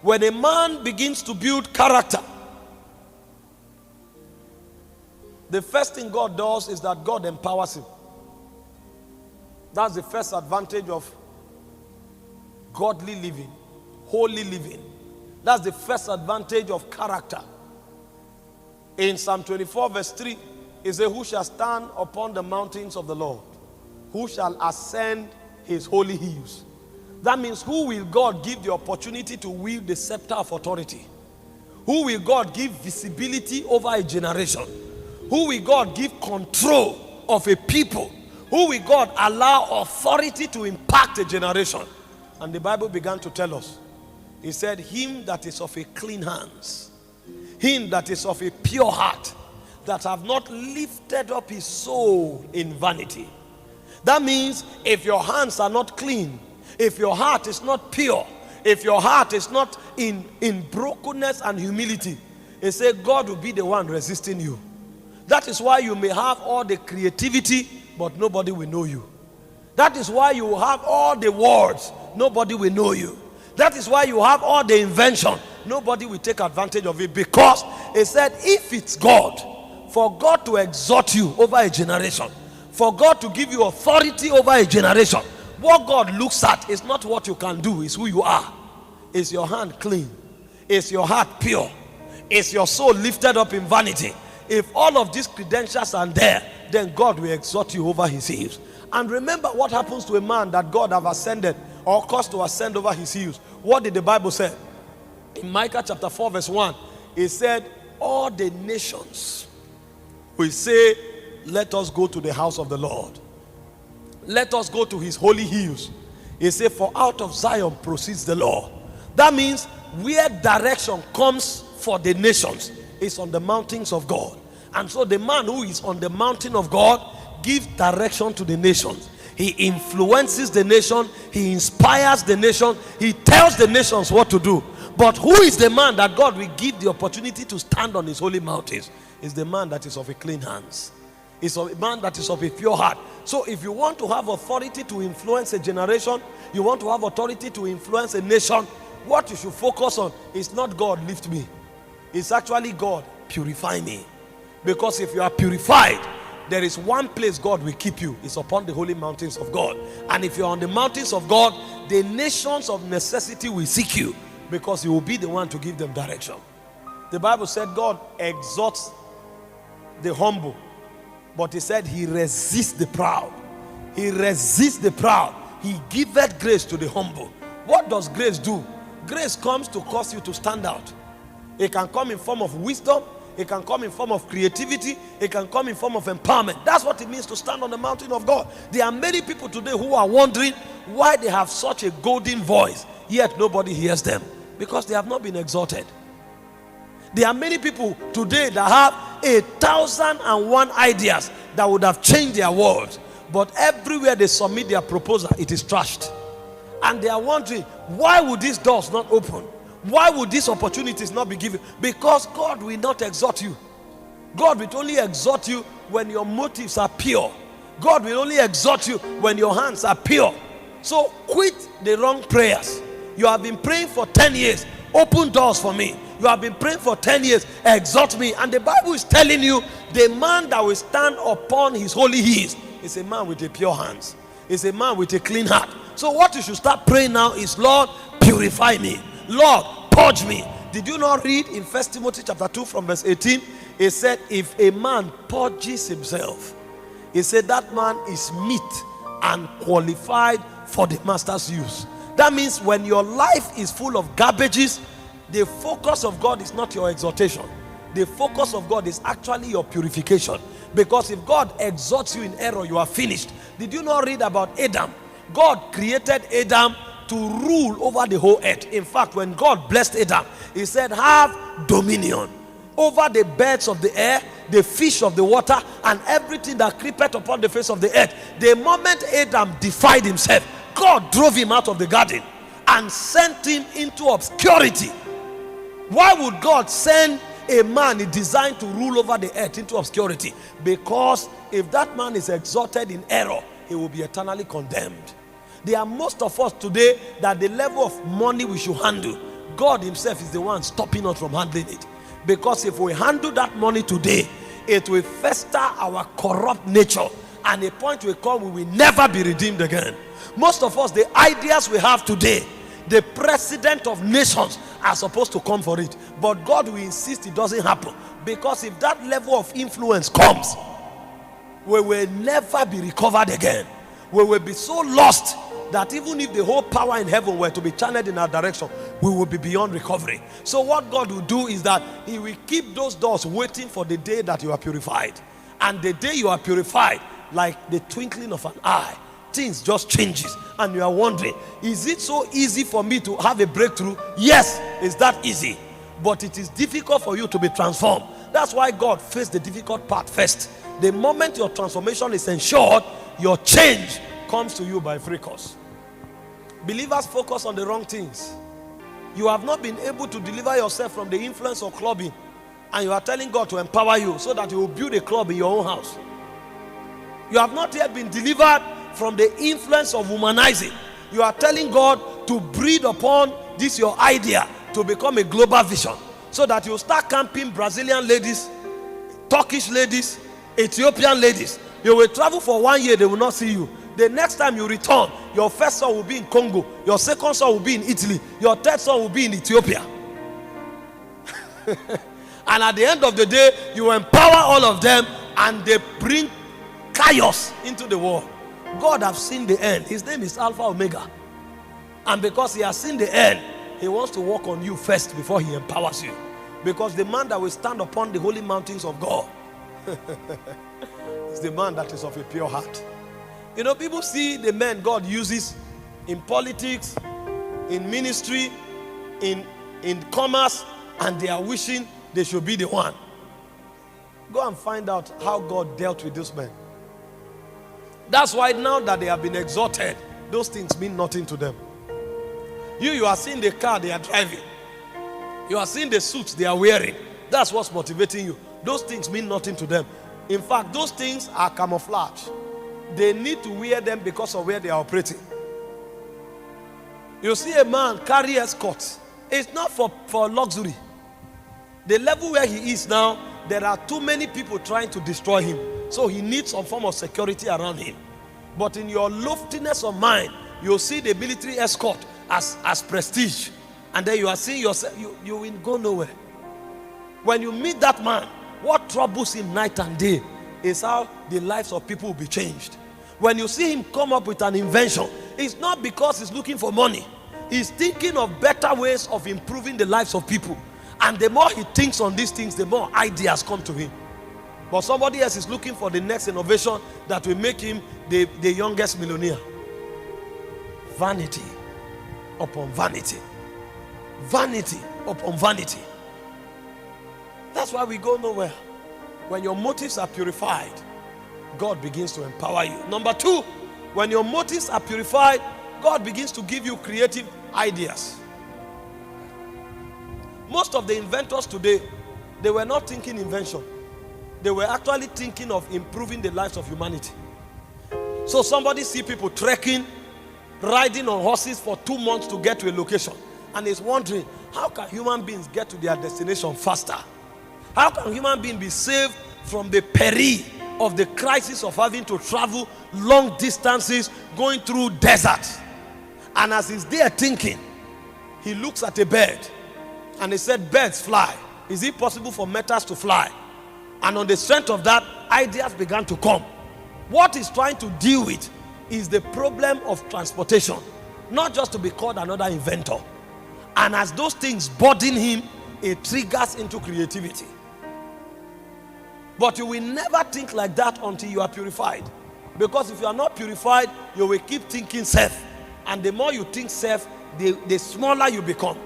When a man begins to build character, the first thing God does is that God empowers him. That's the first advantage of godly living, holy living. That's the first advantage of character. In Psalm 24 verse 3, it says, who shall stand upon the mountains of the Lord? Who shall ascend his holy hills? That means, who will God give the opportunity to wield the scepter of authority? Who will God give visibility over a generation? Who will God give control of a people? Who will God allow authority to impact a generation? And the Bible began to tell us. He said, him that is of a clean hands, him that is of a pure heart, that have not lifted up his soul in vanity. That means, if your hands are not clean, if your heart is not pure, if your heart is not in brokenness and humility, it says God will be the one resisting you. That is why you may have all the creativity, but nobody will know you. That is why you have all the words, nobody will know you. That is why you have all the invention, nobody will take advantage of it, because it said, if it's God, for God to exhort you over a generation, for God to give you authority over a generation, what God looks at is not what you can do, it's who you are. Is your hand clean? Is your heart pure? Is your soul lifted up in vanity? If all of these credentials are there, then God will exhort you over his hills. And remember what happens to a man that God have ascended or caused to ascend over his hills. What did the Bible say? In Micah chapter 4 verse 1, it said, all the nations will say, let us go to the house of the Lord. Let us go to his holy hills. He said, for out of Zion proceeds the law. That means where direction comes for the nations is on the mountains of God. And so the man who is on the mountain of God gives direction to the nations. He influences the nation. He inspires the nation. He tells the nations what to do. But who is the man that God will give the opportunity to stand on his holy mountains? Is the man that is of a clean hands. It's a man that is of a pure heart. So if you want to have authority to influence a generation, you want to have authority to influence a nation, what you should focus on is not God lift me. It's actually God purify me. Because if you are purified, there is one place God will keep you. It's upon the holy mountains of God. And if you're on the mountains of God, the nations of necessity will seek you, because you will be the one to give them direction. The Bible said God exalts the humble, but he said he resists the proud. He resists the proud. He giveth grace to the humble. What does grace do? Grace comes to cause you to stand out. It can come in form of wisdom. It can come in form of creativity. It can come in form of empowerment. That's what it means to stand on the mountain of God. There are many people today who are wondering why they have such a golden voice, yet nobody hears them. Because they have not been exalted. There are many people today that have 1,001 ideas that would have changed their world, but everywhere they submit their proposal, it is trashed. And they are wondering, why would these doors not open? Why would these opportunities not be given? Because God will not exhort you. God will only exhort you when your motives are pure. God will only exhort you when your hands are pure. So quit the wrong prayers. You have been praying for 10 years, open doors for me. You have been praying for 10 years, exhort me. And the Bible is telling you, the man that will stand upon his holy hills is a man with a pure hands. Is a man with a clean heart. So what you should start praying now is, Lord, purify me. Lord, purge me. Did you not read in 1 Timothy chapter 2 from verse 18? It said, if a man purges himself, it said that man is meet and qualified for the master's use. That means when your life is full of garbages, the focus of God is not your exhortation. The focus of God is actually your purification. Because if God exhorts you in error, you are finished. Did you not read about Adam? God created Adam to rule over the whole earth. In fact, when God blessed Adam, he said, have dominion over the birds of the air, the fish of the water, and everything that creepeth upon the face of the earth. The moment Adam defied himself, God drove him out of the garden and sent him into obscurity. Why would God send a man designed to rule over the earth into obscurity? Because if that man is exalted in error, he will be eternally condemned. There are most of us today that the level of money we should handle, God himself is the one stopping us from handling it. Because if we handle that money today, it will fester our corrupt nature, and a point will come we will never be redeemed again. Most of us, the ideas we have today, the president of nations are supposed to come for it, but God will insist it doesn't happen, because if that level of influence comes, we will never be recovered again. We will be so lost that even if the whole power in heaven were to be channeled in our direction, we will be beyond recovery. So what God will do is that he will keep those doors waiting for the day that you are purified. And the day you are purified, like the twinkling of an eye, things just changes, and you are wondering, is it so easy for me to have a breakthrough? Yes, it's that easy, but it is difficult for you to be transformed. That's why God faced the difficult part first. The moment your transformation is ensured, your change comes to you by free course. Believers focus on the wrong things. You have not been able to deliver yourself from the influence of clubbing, and you are telling God to empower you so that you will build a club in your own house. You have not yet been delivered from the influence of womanizing. You are telling God to breed upon this your idea to become a global vision, so that you start camping Brazilian ladies, Turkish ladies, Ethiopian ladies. You will travel for 1 year, they will not see you. The next time you return, your first son will be in Congo, your second son will be in Italy, your third son will be in Ethiopia. And at the end of the day, you empower all of them, and they bring chaos into the world. God has seen the end. His name is Alpha Omega. And because he has seen the end, he wants to work on you first before he empowers you. Because the man that will stand upon the holy mountains of God is the man that is of a pure heart. You know, people see the men God uses in politics, in ministry, in commerce, and they are wishing they should be the one. Go and find out how God dealt with those men. That's why now that they have been exalted, those things mean nothing to them. You are seeing the car they are driving. You are seeing the suits they are wearing. That's what's motivating you. Those things mean nothing to them. In fact, those things are camouflage. They need to wear them because of where they are operating. You see a man carry escorts. It's not for luxury. The level where he is now, there are too many people trying to destroy him. So he needs some form of security around him. But in your loftiness of mind, you'll see the military escort as prestige. And then you are seeing yourself, you will go nowhere. When you meet that man, what troubles him night and day is how the lives of people will be changed. When you see him come up with an invention, it's not because he's looking for money. He's thinking of better ways of improving the lives of people. And the more he thinks on these things, the more ideas come to him. But somebody else is looking for the next innovation that will make him the youngest millionaire. Vanity upon vanity. Vanity upon vanity. That's why we go nowhere. When your motives are purified, God begins to empower you. Number two, when your motives are purified, God begins to give you creative ideas. Most of the inventors today, they were not thinking invention. They were actually thinking of improving the lives of humanity. So somebody see people trekking, riding on horses for 2 months to get to a location, and is wondering, how can human beings get to their destination faster? How can human beings be saved from the peril of the crisis of having to travel long distances, going through deserts? And as he's there thinking, he looks at a bird, and he said, birds fly. Is it possible for metals to fly? And on the strength of that, ideas began to come. What he's trying to deal with is the problem of transportation, not just to be called another inventor. And as those things burden him, it triggers into creativity. But you will never think like that until you are purified. Because if you are not purified, you will keep thinking self. And the more you think self, the smaller you become.